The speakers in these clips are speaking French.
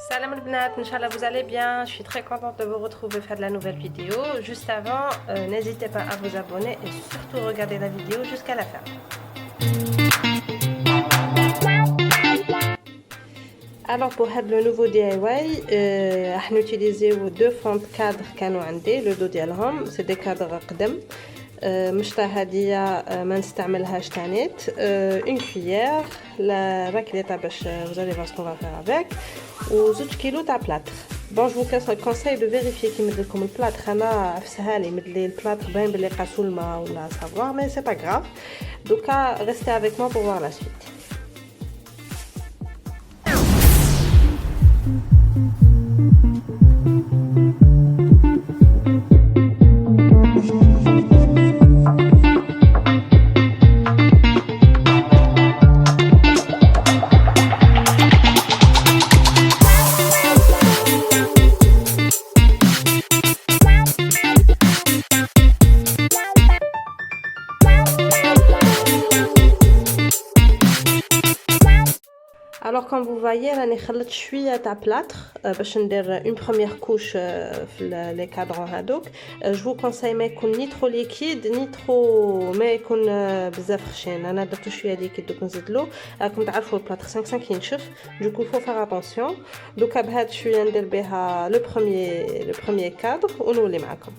Salam al-Bnat, Inch'Allah vous allez bien, je suis très contente de vous retrouver faire de la nouvelle vidéo. Juste avant, n'hésitez pas à vous abonner et surtout regarder la vidéo jusqu'à la fin. Alors pour le nouveau DIY, on utilise deux fonds de cadre كانوا عندي le dos ديالهم, c'est des cadres قدم. مشطة هادية ما نستعملهاش تانيت une cuillère la raclette باش vous allez voir ce qu'on va faire avec و 2 كيلو تاع بلاطر. Bon, je vous conseille de vérifier qu'il me comme le plâtre. أنا عفسها لي مدلي البلاطر باين بلي قاسو الماء ولا savoir mais c'est pas grave. Donc restez avec moi pour voir la suite. Alors comme vous voyez, là j'ai خلطت شويه تاع plâtre باش ندير une première couche في les cadrans هذوك. Je vous conseille ما يكون ni trop liquide ni trop ما يكون بزاف خشين. انا درت شويه liquide دوك نزيد له. راكم تعرفوا البلاطر 5 ينشف. Du coup faut faire attention. دوكا بهاد شويه ندير بها le premier cadre ونولي معكم.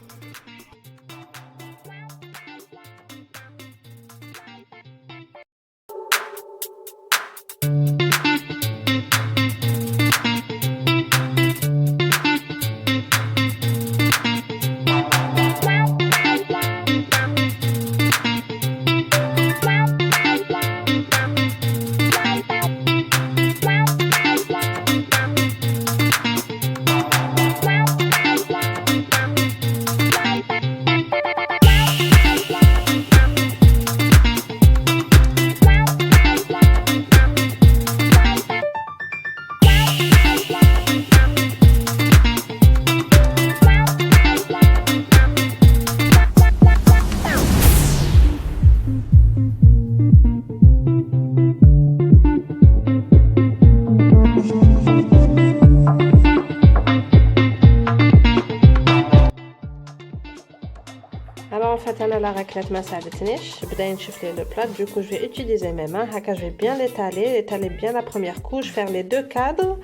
Alors en fait, la raclette ma ساعدتنيش بدا ينشف لي le plat. Du coup, je vais utiliser mes mains. هكا je vais bien l'étaler bien la première couche, faire les deux cadres.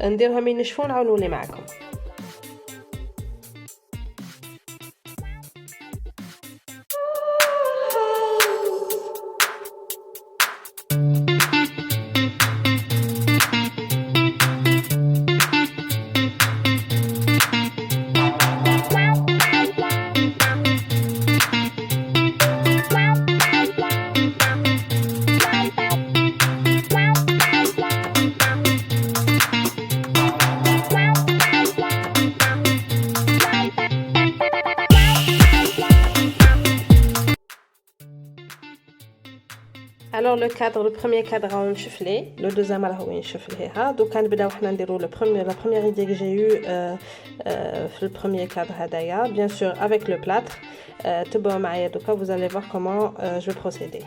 نديرهم ينشفوا ونعاود نولي معكم. Alors le premier cadre راهو نشف لي, le deuxième راهو ينشف ليها. دوكا نبداو حنا نديرو la première idée que j'ai eu في le premier cadre هدايا bien sûr avec le plâtre. تبعوا معايا دوكا, vous allez voir comment je vais procéder.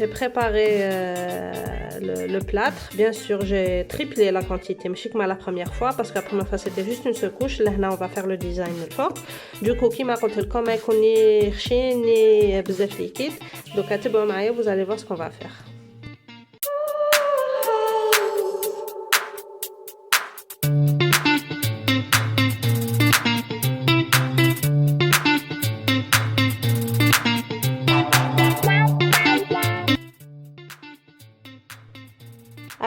J'ai préparé le plâtre. Bien sûr, j'ai triplé la quantité, mais comme la première fois, parce que la première fois c'était juste une seule couche. Là, on va faire le design de fort. Du coup, qui m'a conté comme un connu ni bzef liquide. Donc, vous allez voir ce qu'on va faire.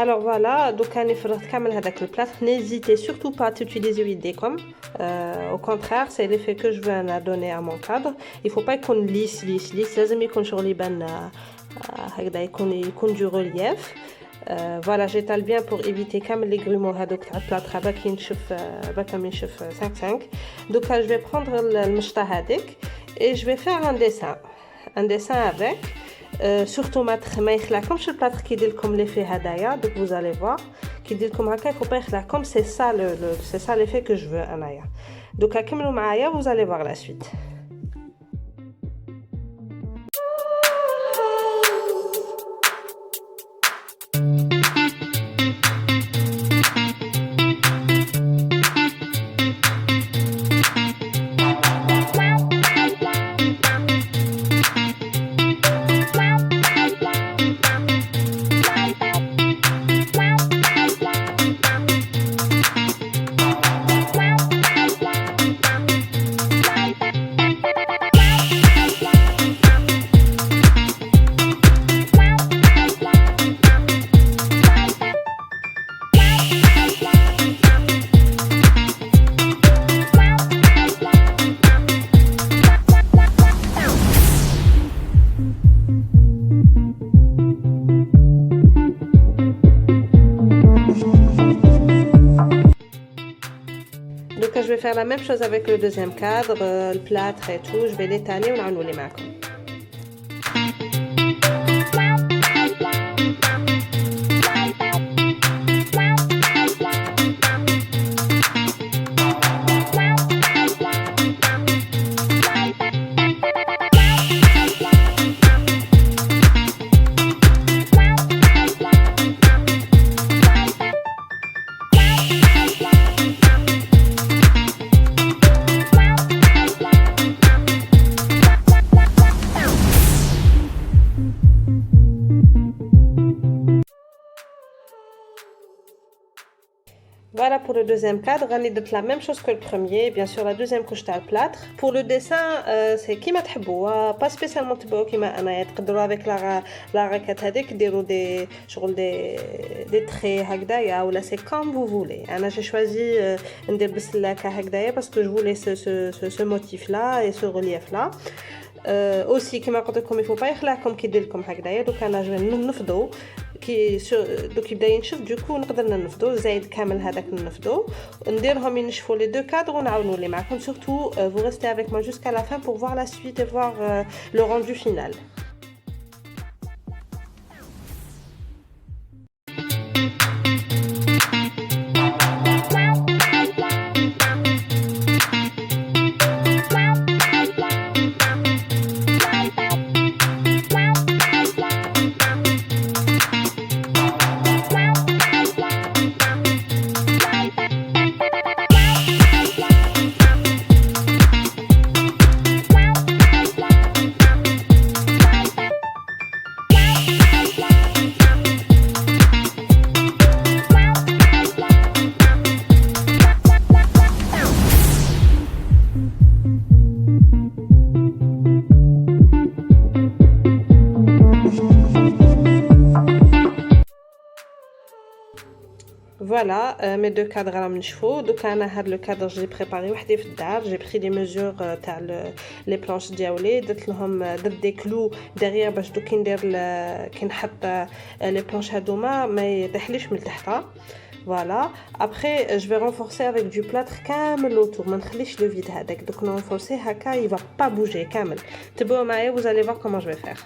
Alors Alors voilà, donc on فرغت كامل هذاك البلاط. N'hésitez surtout pas à utiliser يديكم. Au contraire, c'est l'effet que je veux donner à mon cadre. Il faut pas يكون lisse. لازم يكون شغل يبان هكذا يكون du relief. Voilà, j'étale bien pour éviter كامل les grumeaux هذوك تاع البلاط باك ينشف باك ينشف 5 Donc je vais prendre المشطه هذيك et je vais faire un dessin avec. Surtout ما يخلعكمش البلاط كي يدير لكم ليفي هدايا. Donc vous allez voir كي يدير لكم هكا faut pas يخلعكم. C'est ça l'effet que je veux انايا. Donc كملوا معايا, vous allez voir la suite. Donc je vais faire la même chose avec le deuxième cadre, le plâtre et tout, je vais l'étaler et on va les معكم. Voilà pour le deuxième cadre, on est la même chose que le premier, bien sûr la deuxième couche de plâtre. Pour le dessin, c'est qui m'a تحبوا, pas spécialement تبعوا كيما أنا, تقدروا avec la raquette هذيك ديروا des شغل des traits هكذايا ولا c'est comme vous voulez. أنا j'ai choisi ندير بالسلاكة هكذايا parce que je voulais ce motif là et ce relief là. Aussi كما قلت لكم il faut pas يخلعكم كي يدير لكم هكذايا. دوك أنا جو ننفضوا كي دوك يبدا ينشف دوكو نقدر ننفضو زايد كامل هذاك ننفضو نديرهم ينشفوا لي دو كادر ونعاونوا لي معكم. Surtout vous restez avec moi jusqu'à la fin pour voir la suite et voir le rendu final. Voilà, mes deux cadres à نشفوا. Donc انا هذا le cadre j'ai préparé وحدي في الدار. J'ai pris des mesures تاع les planches ديالي, درت لهم درت des clous derrière باش دوك كي ندير كي نحط les planches هذوما ما يطيحليش من تحتها. Voilà, après je vais renforcer avec du plâtre كامل autour, ما نخليش le vide هذاك. Donc renforcer هكا il va pas bouger كامل. تبعوا معايا, vous allez voir comment je vais faire.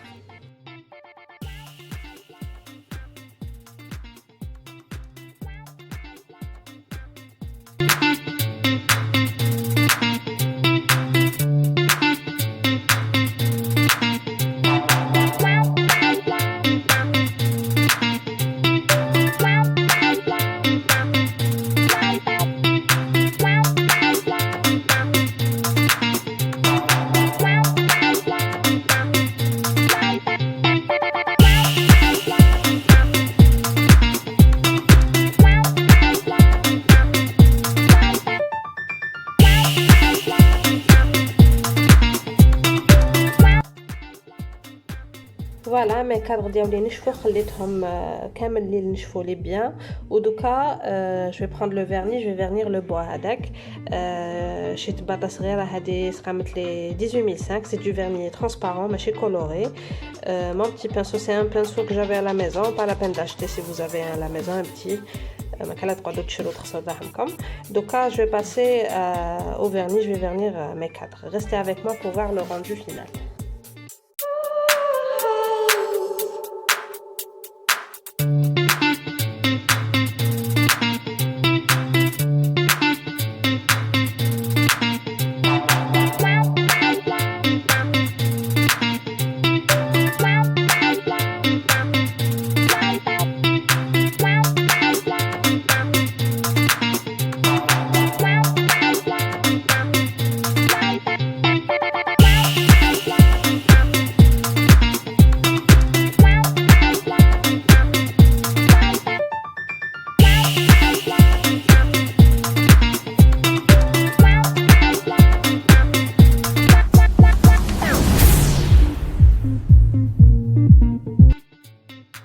فوالا مي كادر ديالي نشفوا خليتهم كامل الليل نشفوا لي بيان ودوكا جو في بروند لو فيرني جو فيرنير لو بوا هذاك شيت باطه صغيره هذه سقامت لي 18005 سي دو فيرني ترانسبارون ماشي كولوري mon petit pinceau c'est un pinceau que j'avais à la maison pas la peine d'acheter si vous avez à la maison un petit ما كان تقعدوا تشرو تخسروا دراهمكم دوكا je vais passer au vernis je vais vernir mes cadres restez avec moi pour voir le rendu final.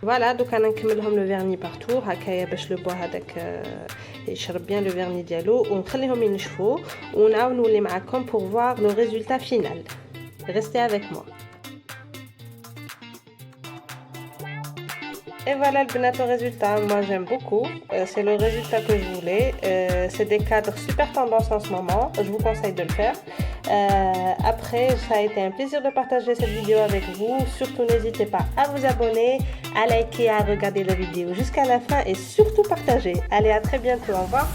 فوالا دوكا انا نكملهم لو فيرني بارتو هكايا باش لو بوا هذاك يشرب بيان لو فيرني ديالو ونخليهم ينشفوا ونعاود نولي معاكم pour voir le résultat final. Restez avec moi. Et voilà le bonnet résultat, moi j'aime beaucoup, c'est le résultat que je voulais, c'est des cadres super tendance en ce moment, je vous conseille de le faire. Après, ça a été un plaisir de partager cette vidéo avec vous, surtout n'hésitez pas à vous abonner, à liker, à regarder la vidéo jusqu'à la fin et surtout partager. Allez, à très bientôt, au revoir.